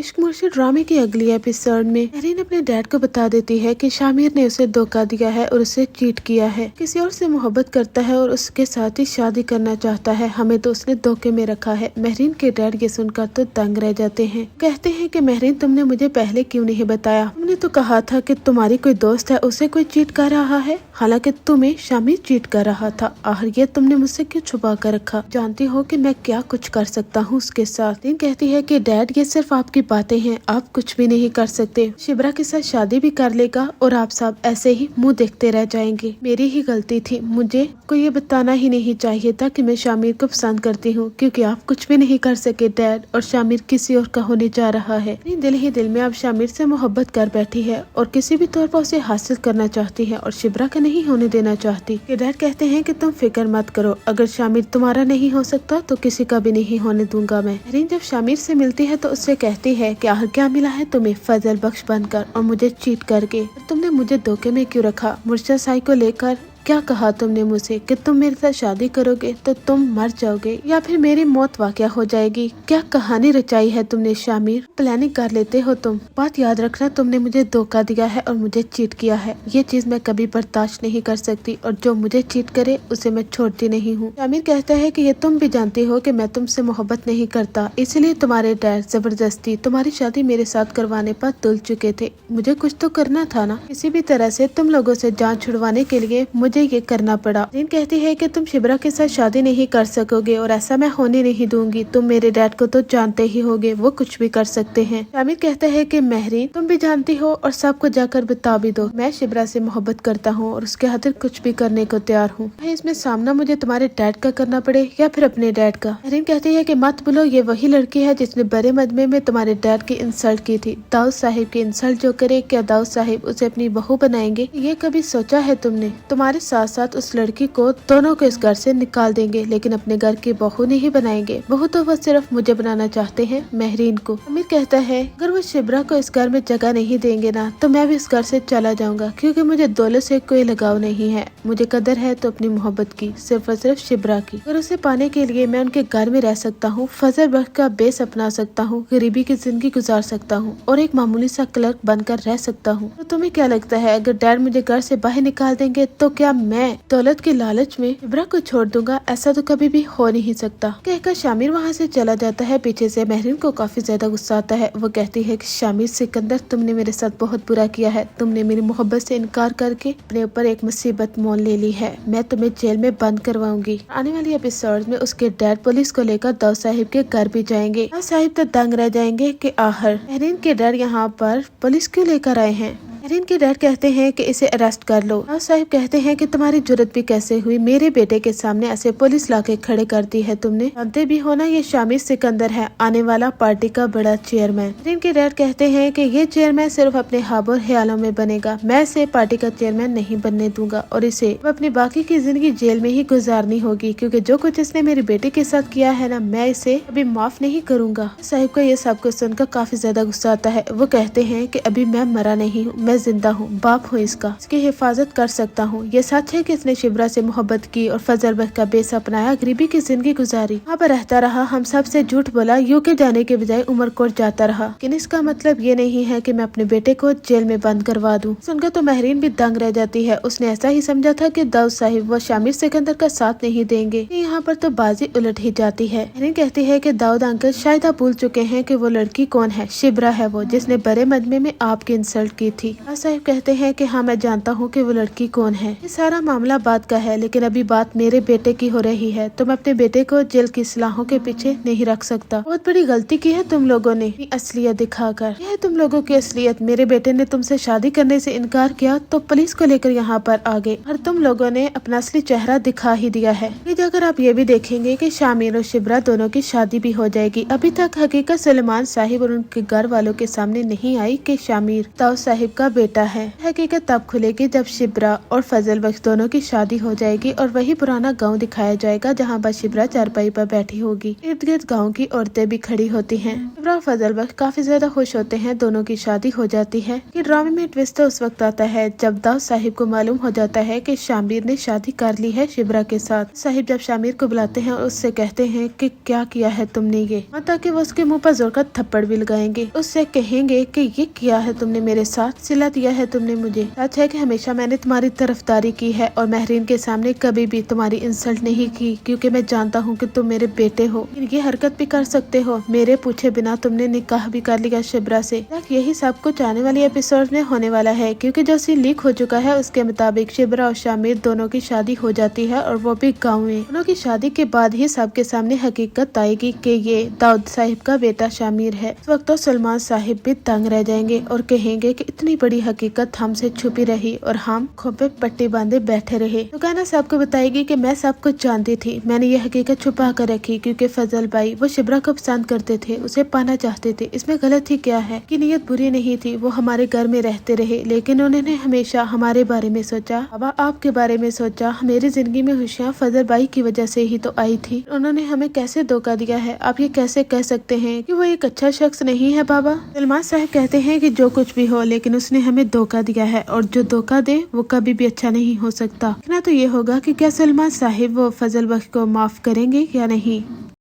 इश्क मुर्शिद ड्रामे की अगली एपिसोड में मेहरीन अपने डैड को बता देती है कि शामिर ने उसे धोखा दिया है और उसे चीट किया है, किसी और से मोहब्बत करता है और उसके साथ ही शादी करना चाहता है। हमें तो उसने धोखे में रखा है। मेहरीन के डैड ये सुनकर तो दंग रह जाते हैं। कहते हैं कि मेहरीन, तुमने मुझे पहले क्यों नहीं बताया? तुमने तो कहा था कि तुम्हारी कोई दोस्त है, उसे कोई चीट कर रहा है, हालांकि तुम्हें शामिर चीट कर रहा था। आखिर ये तुमने मुझसे क्यों छुपा कर रखा? जानती हो कि मैं क्या कुछ कर सकता हूँ उसके साथ। कहती है कि डैड, ये सिर्फ आपकी बातें हैं, आप कुछ भी नहीं कर सकते। शिब्रा के साथ शादी भी कर लेगा और आप सब ऐसे ही मुंह देखते रह जाएंगे। मेरी ही गलती थी, मुझे को ये बताना ही नहीं चाहिए था कि मैं शामिर को पसंद करती हूँ, क्योंकि आप कुछ भी नहीं कर सके डैड, और शामिर किसी और का होने जा रहा है। दिल ही दिल में आप शामिर से मोहब्बत कर बैठी है और किसी भी तौर पर उसे हासिल करना चाहती है और शिब्रा का नहीं होने देना चाहती। डैड कहते हैं कि तुम फिक्र मत करो, अगर शामिर तुम्हारा नहीं हो सकता तो किसी का भी नहीं होने दूंगा मैं। जब शामिर से मिलती है तो उससे कहती है कि आखिर क्या मिला है तुम्हें फजल बख्श बनकर और मुझे चीट करके? तुमने मुझे धोखे में क्यों रखा? मुर्शद साई को लेकर क्या कहा तुमने मुझसे कि तुम मेरे साथ शादी करोगे तो तुम मर जाओगे या फिर मेरी मौत वाक़या हो जाएगी? क्या कहानी रचाई है तुमने शामिर? प्लानिंग कर लेते हो तुम। बात याद रखना, तुमने मुझे धोखा दिया है और मुझे चीट किया है। ये चीज मैं कभी बर्दाश्त नहीं कर सकती और जो मुझे चीट करे उसे मैं छोड़ती नहीं हूँ। शामिर कहता है कि ये तुम भी जानती हो कि मैं तुमसे मोहब्बत नहीं करता, इसलिए तुम्हारे डैड जबरदस्ती तुम्हारी शादी मेरे साथ करवाने पर तुल चुके थे। मुझे कुछ तो करना था ना, किसी भी तरह से तुम लोगों से जान छुड़वाने के लिए मुझे ये करना पड़ा। जीन कहती है कि तुम शिब्रा के साथ शादी नहीं कर सकोगे और ऐसा मैं होने नहीं दूंगी। तुम मेरे डैड को तो जानते ही होगे, वो कुछ भी कर सकते हैं। शामिर कहता है कि मेहरीन, तुम भी जानती हो और सबको जाकर बता भी दो, मैं शिब्रा से मोहब्बत करता हूँ और उसके खातिर कुछ भी करने को तैयार हूँ। इसमें सामना मुझे तुम्हारे डैड का करना पड़े या फिर अपने डैड का। मेहरीन कहती है कि मत बोलो, ये वही लड़की है जिसने बड़े मजमे में तुम्हारे डैड की इंसल्ट की थी। दाऊद साहिब की इंसल्ट जो करे, क्या दाऊद साहिब उसे अपनी बहू बनाएंगे? ये कभी सोचा है तुमने? तुम्हारे साथ साथ उस लड़की को दोनों को इस घर से निकाल देंगे, लेकिन अपने घर की बहू नहीं बनाएंगे। बहू तो वो सिर्फ मुझे बनाना चाहते हैं, मेहरीन को। अमीर कहता है अगर वो शिब्रा को इस घर में जगह नहीं देंगे ना तो मैं भी इस घर से चला जाऊंगा, क्योंकि मुझे दौलत से कोई लगाव नहीं है। मुझे कदर है तो अपनी मोहब्बत की, सिर्फ और सिर्फ शिब्रा की। अगर उसे पाने के लिए मैं उनके घर में रह सकता हूँ, फजल बख्श का बेस अपना सकता हूँ, गरीबी की जिंदगी गुजार सकता हूँ और एक मामूली सा क्लर्क बनकर रह सकता हूँ, तो तुम्हें क्या लगता है अगर डैड मुझे घर से बाहर निकाल देंगे तो क्या मैं दौलत के लालच में शिब्रा को छोड़ दूंगा? ऐसा तो कभी भी हो नहीं सकता। कहकर शामिर वहाँ से चला जाता है। पीछे से मेहरीन को काफी ज्यादा गुस्सा आता है। वो कहती है कि शामिर सिकंदर, तुमने मेरे साथ बहुत बुरा किया है। तुमने मेरी मोहब्बत से इनकार करके अपने ऊपर एक मुसीबत मोल ले ली है। मैं तुम्हें जेल में बंद करवाऊंगी। आने वाली एपिसोड में उसके डैड पुलिस को लेकर दाऊद साहिब के घर भी जाएंगे। दाऊद साहिब तो दंग रह जाएंगे कि आखिर मेहरीन के डैड यहाँ पर पुलिस क्यों लेकर आए हैं। मेहरीन के डैड कहते हैं कि इसे अरेस्ट कर लो। दाऊद साहिब कहते हैं कि तुम्हारी जुर्रत भी कैसे हुई, मेरे बेटे के सामने ऐसे पुलिस लाके खड़े कर दी है तुमने? जानते भी हो ना ये शामिर सिकंदर है, आने वाला पार्टी का बड़ा चेयरमैन। मेहरीन के डैड कहते हैं कि ये चेयरमैन सिर्फ अपने ख्वाब और ख्यालों में बनेगा, मैं इसे पार्टी का चेयरमैन नहीं बनने दूंगा और इसे अपनी बाकी की जिंदगी जेल में ही गुजारनी होगी, क्योंकि जो कुछ इसने मेरे बेटे के साथ किया है ना, मैं इसे अभी माफ नहीं करूंगा। साहिब को ये सब कुछ सुनकर काफी ज्यादा गुस्सा आता है। वो कहते हैं कि अभी मैं मरा नहीं हूँ, मैं जिंदा हूँ, बाप हूँ इसका, इसकी हिफाजत कर सकता हूँ। ये सच है कि इसने शिब्रा से मोहब्बत की और फजल बख्श का बेस अपनाया, गरीबी की जिंदगी गुजारी, वहाँ पर रहता रहा, हम सब से झूठ बोला, यूके जाने के बजाय उमरकोट जाता रहा। लेकिन इसका मतलब ये नहीं है कि मैं अपने बेटे को जेल में बंद करवा दूं। सुनकर तो मेहरीन भी दंग रह जाती है। उसने ऐसा ही समझा था कि दाऊद साहिब व शामिर सिकंदर का साथ नहीं देंगे। यहाँ पर तो बाजी उलट ही जाती है। मेहरीन कहती है कि दाऊद अंकल, शायद आप भूल चुके हैं कि वो लड़की कौन है। शिब्रा है वो, जिसने बड़े मजमे में आपकी इंसल्ट की थी। दाऊद साहिब कहते हैं कि हाँ, मैं जानता हूँ कि वो लड़की कौन है। ये सारा मामला बात का है, लेकिन अभी बात मेरे बेटे की हो रही है। तुम अपने बेटे को जेल की सलाहों के पीछे नहीं रख सकता। बहुत बड़ी गलती की है तुम लोगों ने असलियत दिखाकर। यह है तुम लोगों की असलियत। मेरे बेटे ने तुमसे शादी करने से इनकार किया तो पुलिस को लेकर यहाँ पर आ गए और तुम लोगों ने अपना असली चेहरा दिखा ही दिया है। अगर आप ये भी देखेंगे कि शामिर और शिब्रा दोनों की शादी भी हो जाएगी। अभी तक हकीकत सुलेमान साहिब और उनके घर वालों के सामने नहीं आई कि शामिर दाऊद साहिब का बेटा है। हकीकत तब खुलेगी जब शिब्रा और फजल बख्श दोनों की शादी हो जाएगी और वही पुराना गांव दिखाया जाएगा जहां पर शिब्रा चारपाई पर बैठी होगी। इर्द गिर्द गाँव की औरतें भी खड़ी होती हैं। शिब्रा और फजल बख्श काफी ज्यादा खुश होते हैं, दोनों की शादी हो जाती है। कि ड्रामे में ट्विस्ट तो उस वक्त आता है जब दाऊद साहिब को मालूम हो जाता है कि शामिर ने शादी कर ली है शिब्रा के साथ। साहिब जब शामिर को बुलाते हैं और उससे कहते हैं कि क्या किया है तुमने ये, ताकि वो उसके मुंह पर जोर का थप्पड़ भी लगाएंगे। उससे कहेंगे कि ये किया है तुमने मेरे साथ, सिला दिया है तुमने मुझे। सच है कि हमेशा मैंने तुम्हारी तरफदारी की है और महरीन के सामने कभी भी तुम्हारी इंसल्ट नहीं की, क्योंकि मैं जानता हूँ कि तुम मेरे बेटे हो। ये हरकत भी कर सकते हो, मेरे पूछे बिना तुमने निकाह भी कर लिया शिब्रा से। यही सब कुछ आने वाले एपिसोड में होने वाला है, क्योंकि जो सीन लीक हो चुका है उसके मुताबिक शिब्रा और शामिर दोनों की शादी हो जाती है और वो भी गाँव में। दोनों की शादी के बाद ही सबके सामने हकीकत आएगी कि ये दाऊद साहिब का बेटा शामिर है। इस वक्त तो सलमान साहिब भी तंग रह जाएंगे और कहेंगे कि इतनी बड़ी हकीकत हमसे छुपी रही और हम खोपे पट्टी बांधे बैठे रहे। तो कहना सबको बताएगी कि मैं सब कुछ जानती थी, मैंने ये हकीकत छुपा कर रखी क्योंकि फजल भाई वो शिब्रा को पसंद करते थे, उसे पाना चाहते थे। इसमें गलत ही क्या है कि नीयत बुरी नहीं थी, वो हमारे घर में रहते रहे, लेकिन उन्होंने हमेशा हमारे बारे में सोचा, बाबा आपके बारे में सोचा। मेरी जिंदगी में खुशियाँ फजल भाई की वजह से ही तो आई थी। उन्होंने हमें कैसे धोखा दिया है, आप ये कैसे कह सकते हैं कि वो एक अच्छा शख्स नहीं है बाबा। सलमान साहब कहते हैं कि जो कुछ भी हो लेकिन उसने हमें धोखा दिया है और जो धोखा दे वो कभी भी अच्छा नहीं हो सकता। ना तो ये होगा कि क्या सलमान साहिब वो फजल बख्श को माफ करेंगे या नहीं।